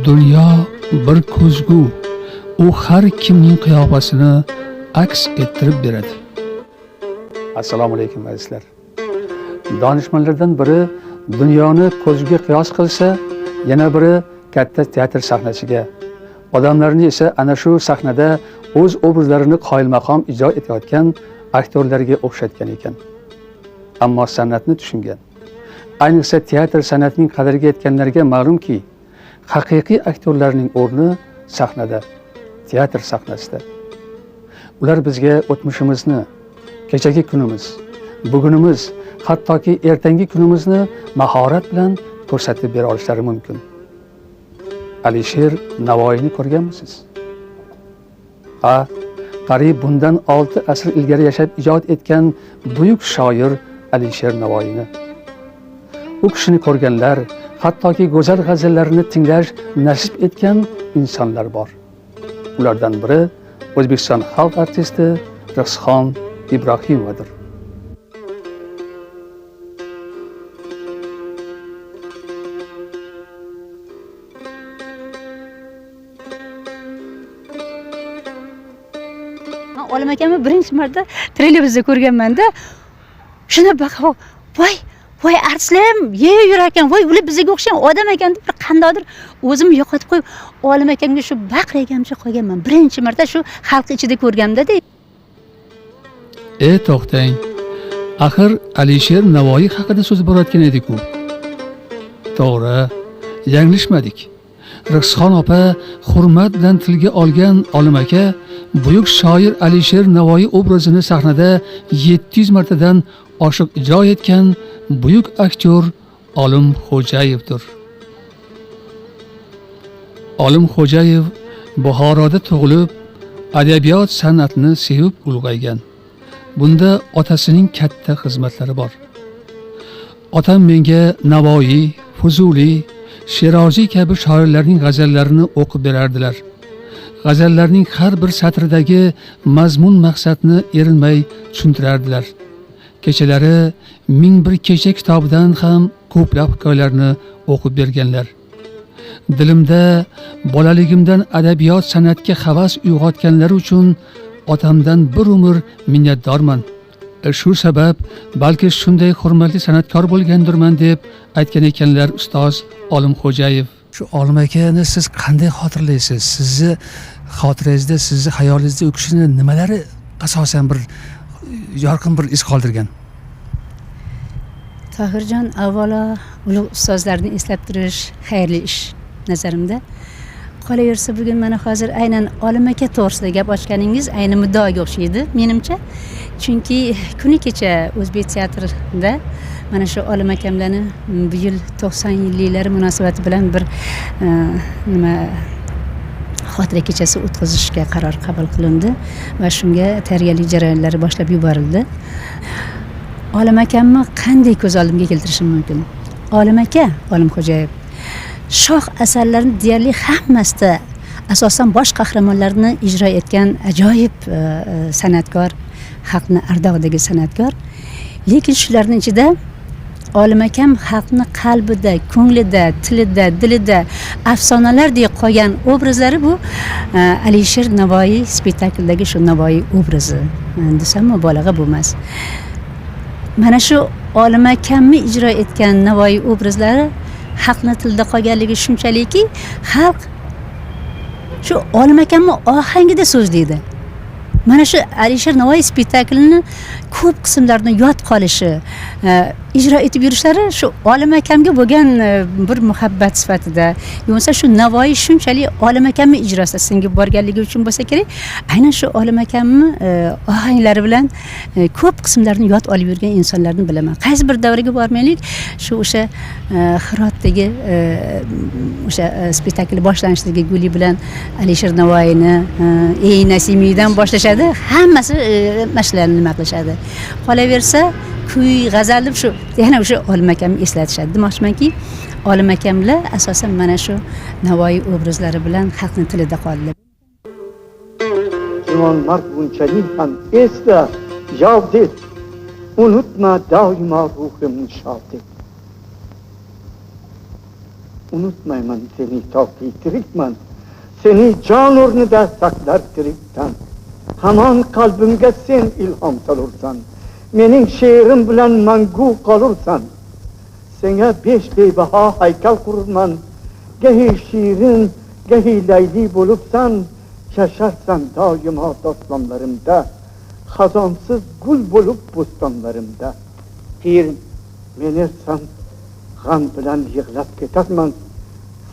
Dunyo bir ko'zgu, u har kimning qiyofasini aks ettirib beradi. Assalomu alaykum azizlar. Donishmandlardan biri dunyoni ko'zguga qiyos qilsa, yana biri katta teatr sahnasiga, odamlarni esa ana shu sahnada o'z obrazlarini qoyilmaqom ijro etayotgan aktyorlarga o'xshatgan ekan. Ammo san'atni tushungan, ayniqsa teatr san'atining qadriga yetganlarga ma'lumki, haqiqiy aktyorlarning o'rni sahnada, teatr sahnasida. Ular bizga o'tmishimizni, kechagi kunimiz, bugunimiz, hattoki ertangi kunimizni mahorat bilan ko'rsatib bera olishlari mumkin. Alisher Navoiyni ko'rganmisiz? Qariyb bundan 6 asr ilgari yashab ijod etgan buyuk shoir Alisher Navoiyni. U kishini ko'rganlar, hattoki go'zal g'azallarini tinglash nasib etgan insonlar bor. Ulardan biri O'zbekiston xalq artisti Rixsixon Ibrohimovadir. Olim akamni birinchi marta televizorda ko'rganman-da. Shuna baqa, voy arslem, yurar ekan, voy ular bizga o'xshagan odam ekan deb bir qandaydir o'zimni yo'qotib qo'yib, olim akamga shu baqiragancha qolganman. Birinchi marta shu xalq ichida ko'rganimda-da. To'xtang. Axir Alisher Navoiy haqida so'z borayotgan edik-ku. To'g'ri, yanglishmadik. Rixsixon opa hurmat bilan tilga olgan olim aka buyuk shoir Alisher Navoiy obrazini sahnada 700 martadan oshiq ijro etgan buyuk aktyor Olim Xo'jayevdir. Olim Xo'jayev Buxoroda tug'ilib, adabiyot san'atini sevib ulg'aygan. Bunda otasining katta xizmatlari bor. Otam menga Navoiy, Fuzuli, Sheroziy kabi shoirlarning g'azallarini o'qib berardilar. G'azallarning har bir satridagi mazmun maqsadni erinmay tushuntirardilar. Kechalari 1001 kecha kitobidan ham ko'plab hikoyalarni o'qib berganlar. Dilimda bolaligimdan adabiyot san'atga havas uyg'otganlari uchun otamdan bir umr minnatdorman. Shu sabab balki shunday hurmatli san'atkor bo'lgandirman deb aytgan ekanlar ustoz Olim Xo'jayev. Shu Olim akani siz qanday xotirlaysiz? Sizni xotirangizda, sizni hayolingizda u kishini nimalari asosan bir yorqin bir iz qoldirgan? Tohirjon, avvalo ulug' ustozlarni eslab turish xayrli ish nazarimda. Qolaversa bugun mana hozir aynan Olim aka to'g'risida gap ochganingiz ayni muddaoga o'xshaydi menimcha. Chunki kuni kecha O'zbek teatrida mana shu Olim akamlarni bu yil 90 yilliklari munosabati bilan bir xotira kechasi o'tkazishga qaror qabul qilindi va shunga tayyorgarlik jarayonlari boshlab yuborildi. Olim akamni qanday ko'z oldimga keltirishim mumkin? Olim aka, Olim Xo'jayev shoh asarlarini deyarli hammasida asosan bosh qahramonlarni ijro etgan ajoyib san'atkor, xalqni ardog'idagi san'atkor. Lekin shularning ichida Olim akam xalqni qalbida, ko'nglida, tilida, dilida afsonalardek qolgan obrazlari bu Alisher Navoiy spektakldagi shu Navoiy obrazi. Desam mubolag'a bo'lmas. Mana shu Olim akamni ijro etgan Navoiy obrazlari xalqni tilida qolganligi shunchalikki, xalq shu Olim akamni ohangida so'zlaydi. Mana shu Alisher Navoiy spektaklini ko'p qismlarini yod qolishi, ijro etib yurishlari shu Olim akamga bo'lgan bir muhabbat sifatida, yo'nsa shu Navoiy shunchalik Olim akamni ijrosida singib borganligi uchun bo'lsa kerak, aynan shu Olim akamni ohanglari bilan ko'p qismlarini yod olib yurgan insonlarni bilaman. Qaysi bir davriga bormaylik, shu o'sha Hirotdagi o'sha spektakl boshlanishidagi Guli bilan Alisher Navoiyni ey Nasimiydan boshlashadi, hammasi mashlarni nima qilishadi. Qolaversa kuy, g'azal deb shu yana o'sha Olim akamni eslatishadi. Demoqchimanki, Olim akamlar asosan mana shu Navoiy obrazlari bilan xalqning tilida qoldi. Juvon mard bunchalik ham esda, yod et, unutma doimo ruhimni shod et. unutmayman seni toki tirikman. Seni can o'rnida saqlar tirikdan. Hamon qalbimga sen ilhom solursan. Mening she'rim bilan mangu qolursan. Senga 5 bebaho haykal qururman. Gahi shirin, gahi layli bo'libsan. Yasharsan doimo dostonlarimda. Xazonsiz gul bo'lib bo'stonlarimda. Pir men ersam g'am bilan yig'lab ketarman.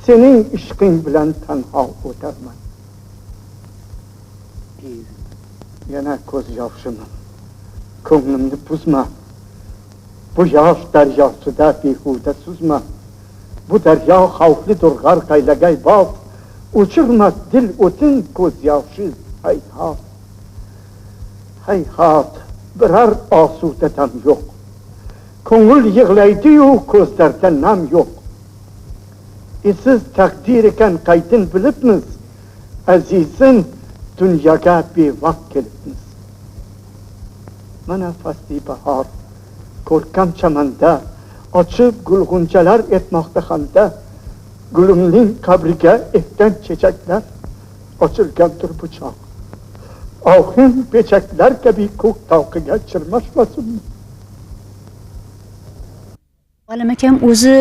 Sening ishqing bilan tanho o'tarman. Pir yana ko'z yoshim. Ko'nglimni buzma. Bu yosh daryosida behuda suzma. Bu daryo xavflidir g'arq aylagay boq. O'chirmas dil o'tin ko'z yoshi hayhot. Hayhot birar osudadan yo'q. Ko'ngil yig'laydi-yu ko'zlarda nam yo'q. Esiz taqdir ekan qaytin bilibmiz. Azizim dunyoga bevaqt kelibmiz. Mana fasli bahor ko'rkam chamanda ochib gulg'unchalar etmoqda hamda. Gulimning qabriga ekkan chechaklar ochilgandir buchoq. Oxin bechaklar kabi ko'k talqiga chirmashmasin. Olim akam o'zi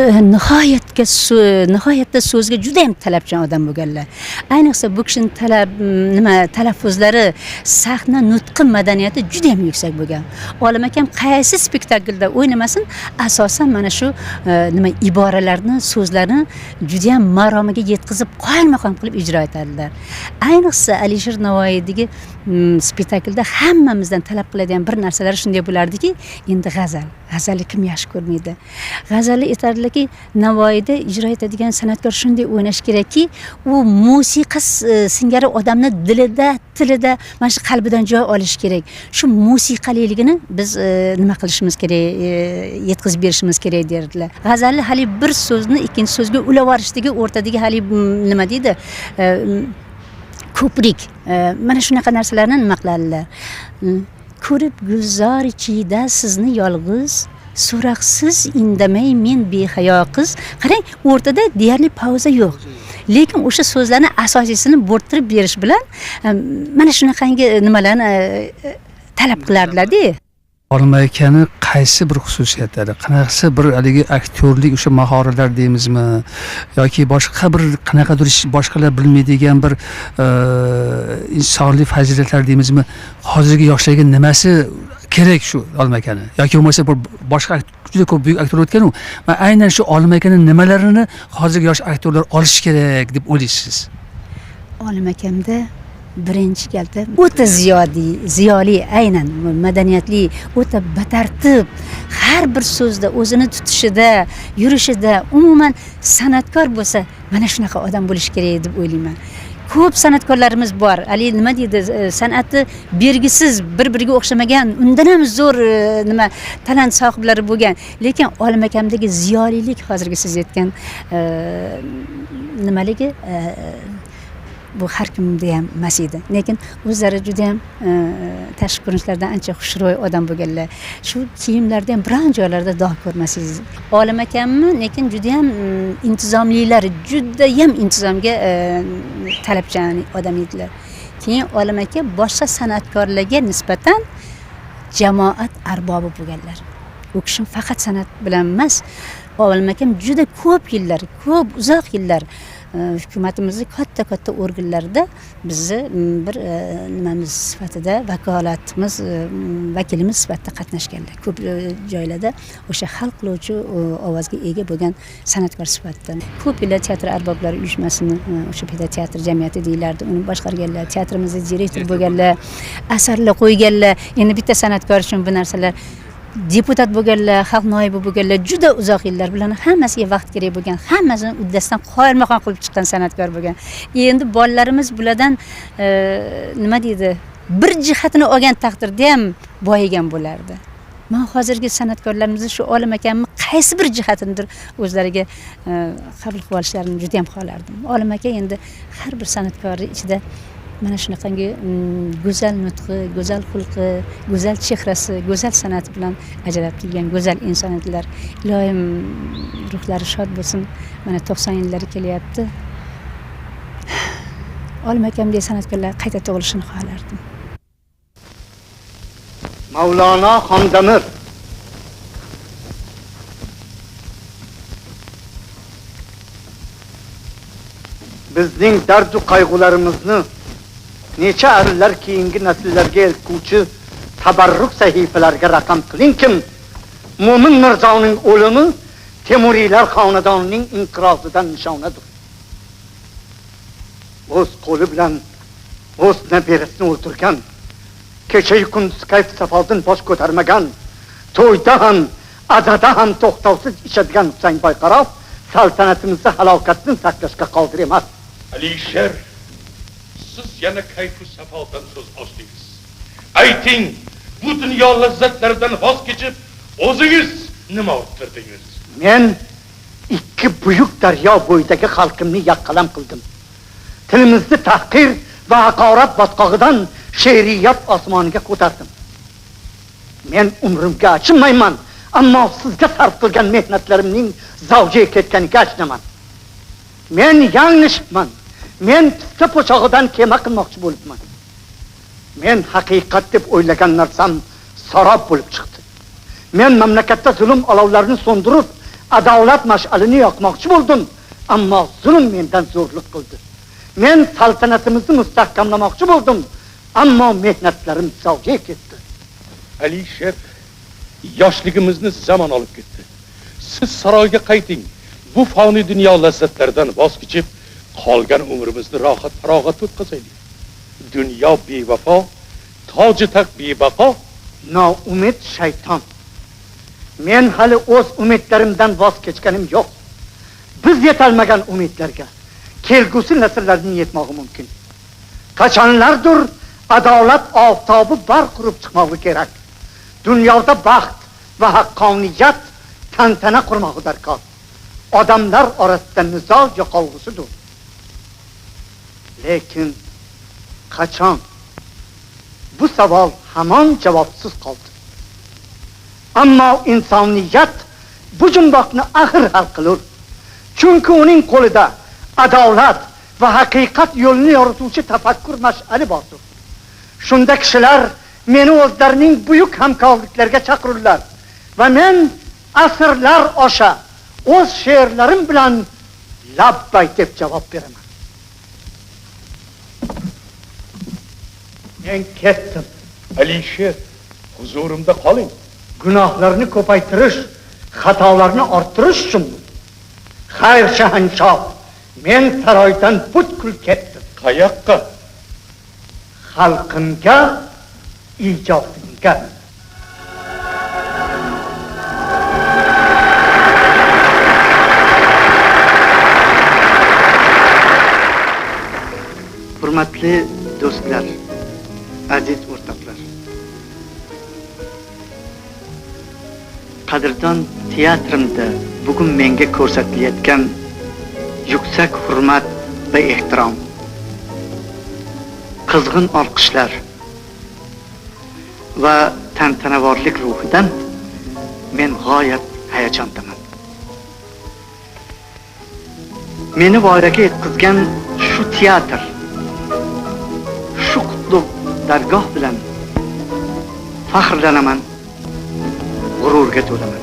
nihoyatda so'zga juda ham talabchan odam bo'lganlar. Ayniqsa bu kishining talaffuzlari, sahna nutqi madaniyati juda ham yuksak bo'lgan. Olim akam qaysi spektaklda o'ynamasin, asosan mana shu iboralarni, so'zlarni juda ham maromiga yetkazib, qoyilmaqom qilib ijro etadilar. Ayniqsa Alisher Navoiydagi spektaklda hammamizdan talab qiladigan bir narsalar shunday bo'lardiki, endi g'azalni kim yaxshi ko'rmaydi? G'azalni aytadilarki, Navoiyda ijro etadigan san'atkor shunday o'ynash kerakki, u musiqa singari odamni dilida, tilida, mana shu qalbidan joy olish kerak. Shu musiqaligini biz nima qilishimiz kerak, yetkazib berishimiz kerak derdilar. G'azalni hali bir so'zni ikkinchi so'zga ulab yuborishdagi o'rtadagi hali nima deydi? Ko'prik. Mana shunaqa narsalarni nima qiladilar? Ko'rib gulzor ichida sizni yolg'iz, so'raqsiz indamay men behayo qiz. Qarang, o'rtada deyarli pauza yo'q. Lekin o'sha so'zlarni asosiyasini bo'rttirib berish bilan mana shunaqangi nimalarni talab qilardilar-da. Olim akani qaysi bir xususiyatlari, qanaqasi bir haligi aktyorlik o'sha mahoratlar deymizmi yoki boshqa bir qanaqadir boshqalar bilmaydigan bir insonlik fazilatlar deymizmi, hozirgi yoshlarga nimasi kerak shu Olim akani yoki bo'lmasa boshqa juda ko'p buyuk aktyor o'tgan-ku. Men aynan shu Olim akaning nimalarini hozirgi yosh aktyorlar olish kerak deb o'ylaysiz? Olim akamda birinchi galda o'ta ziyoli, aynan madaniyatli, o'ta batartib, har bir so'zda o'zini tutishida, yurishida, umuman san'atkor bo'lsa, mana shunaqa odam bo'lish kerak deb o'ylayman. Ko'p san'atkorlarimiz bor. Ali nima deydi? San'atni bergisiz, bir-biriga o'xshamagan, undan ham zo'r talant sohiblari bo'lgan. Lekin Olim akamdagi ziyolilik hozirgi siz aytgan nimaligi bu har kimda ham emas edi. Lekin o'zlari juda ham tashqi ko'rinishlardan ancha xushro'y odam bo'lganlar. Shu kiyimlarda ham biron joylarda dog' ko'rmasangiz. Olim akamni lekin juda ham intizomlilar, juda ham intizomga talabchan odam edilar. Keyin Olim aka boshqa san'atkorlarga nisbatan jamoat arbobi bo'lganlar. U kishi faqat san'at bilan emas, Olim akam juda ko'p yillar, uzoq yillar hukumatimizning katta organlarida bizni bir nimamiz sifatida vakilimiz sifatida qatnashganlar. Ko'p joylarda o'sha hal qiluvchi ovozga ega bo'lgan san'atkor sifatida. Ko'p yillar teatr arboblari uyushmasini, o'sha teatr jamiyati deyilardi, uni boshqarganlar, teatrimizning direktor bo'lganlar, asarlar qo'yganlar. Endi bitta san'atkor uchun bu narsalar deputat bo'lganlar, xalq noibi bo'lganlar, juda uzoq yillar bilan hammasiga vaqt kerak bo'lgan, hammasini uddasidan qoyilmaqom qilib chiqqan san'atkor bo'lgan. Endi bolalarimiz bulardan nima deydi, bir jihatini olgan taqdirda ham boyigan bo'lardi. Men hozirgi san'atkorlarimizni shu Olim akamni qaysi bir jihatidir o'zlariga qabul qilib olishlarini juda ham xohlardim. Olim aka endi har bir san'atkorning ichida mana shunaqangi go'zal nutqi, go'zal xulqi, go'zal chehrasi, go'zal san'ati bilan ajralib turgan go'zal inson edilar. Ilohim ruhlari shod bo'lsin. Mana 90 yillari kelyapti. Olim akamdek san'atkorlar qayta tug'ilishini xohlardim. Mavlono Xondamir bizning dardu qayg'ularimizni necha asrlar keyingi nasllarga eltuvchi tabarruk sahifalarga raqam qilingkim. Mo'min Mirzoning o'limi Temuriylar xonadonining inqirozidan nishonadir. O'z qo'li bilan o'z nabirasini o'ldirgan, kecha-yu kunduz kayf safodan bosh ko'tarmagan, to'yda ham, azada ham to'xtovsiz ichadigan Husayn Boyqarov saltanatimizda halokatni saqlashga qodir emas. Alisher, siz yana kayfu safodan so'z ochdingiz. Ayting, bu dunyo lazzatlaridan voz kechib, o'zingiz nima orttirdingiz? Men ikki buyuk daryo bo'yidagi xalqimni yaqqalam qildim. Tilimizni tahqir va haqorat botqog'idan she'riyat osmoniga ko'tardim. Men umrimga achinmayman, ammo sizga sarf qilgan mehnatlarimning zavjiga ketganiga achinaman. Men yanglishibman. Men pista po'chog'idan kema qilmoqchi bo'libman. Men haqiqat deb o'ylagan narsam sarob bo'lib chiqdi. Men mamlakatda zulm olovlarini so'ndirib, adolat mash'alini yoqmoqchi bo'ldim, ammo zulm mendan zo'rlik qildi. Men saltanatimizni mustahkamlamoqchi bo'ldim, ammo mehnatlarim zavjiga ketdi. Alisher, yoshligimizni zamon olib ketdi. Siz saroyga qayting. Bu foniy dunyo lazzatlaridan voz kechib, qolgan umrimizni rohat farog'at o'tkazaylik. Dunyo bevafo, toji taxt bebaqo. Noumid shayton. Men hali o'z umidlarimdan voz kechganim yo'q. Biz yetolmagan umidlarga kelgusi nasllarning yetmog'i mumkin. Qachonlardir adolat oftobi barq urib chiqmoqi kerak. Dunyoda baxt va haqqoniyat tantana qurmoqi darkor. Odamlar orasida nizo yo'qolg'usidir. Lekin qachon? Bu savol hamon javobsiz qoldi. Ammo insoniyat bu jumboqni axir hal qilur. Chunki uning qo'lida adolat va haqiqat yo'lini yorituvchi tafakkur mash'ali bordir. Shunda kishilar meni o'zlarining buyuk hamkorliklarga chaqirurlar va men asrlar osha o'z she'rlarim bilan labbay deb javob beraman. Men ketdim. Alisher, huzurimda qoling. Gunohlarni ko'paytirish, xatolarni orttirish uchun. Xayr shahanshah, men saroydan butkul ketdim. Qayoqqa? Xalqimga, ijodimga. Hurmatli do'stlar, aziz o'rtoqlar. Qadrdon teatrimda bugun menga ko'rsatilayotgan yuksak hurmat va ehtirom, qizg'in olqishlar va tantanavorlik ruhidan men g'oyat hayajondaman. Meni voyaga yetkazgan shu teatr, shu qutlug' dargoh bilan faxrlanaman, g'ururga to'laman.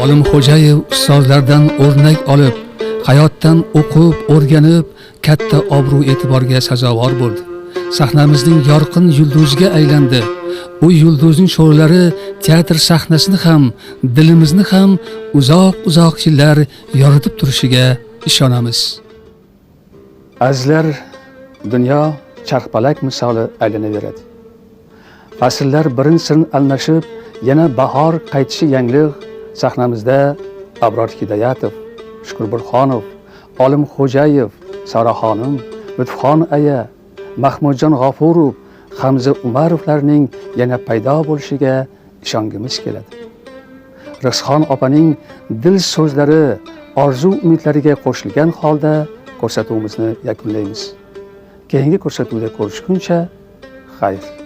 Olim Xo'jayev ustozlardan o'rnak olib, hayotdan o'qib, o'rganib, katta obro' e'tiborga sazovor bo'ldi. Sahnamizning yorqin yulduziga aylandi. U yulduzning sho'rlari teatr sahnasini ham, dilimizni ham uzoq yillar yoritib turishiga ishonamiz. Azizlar, dunyo charxpalak misoli aylanaveradi. Fasllar birin-sirin almashib, yana bahor qaytishi yangliq. Sahnamizda Abror Hidoyatov, Shukur Burxonov, Olim Xo'jayev, Saraxonim, Lutfxon aya, Mahmudjon G'ofurov, Hamza Umarovlarning yana paydo bo'lishiga ishongimiz keladi. Rixsixon opaning dil so'zlari, orzu umidlariga qo'shilgan holda ko'rsatuvimizni yakunlaymiz. keyingi ko'rsatuvda ko'rishguncha xayr.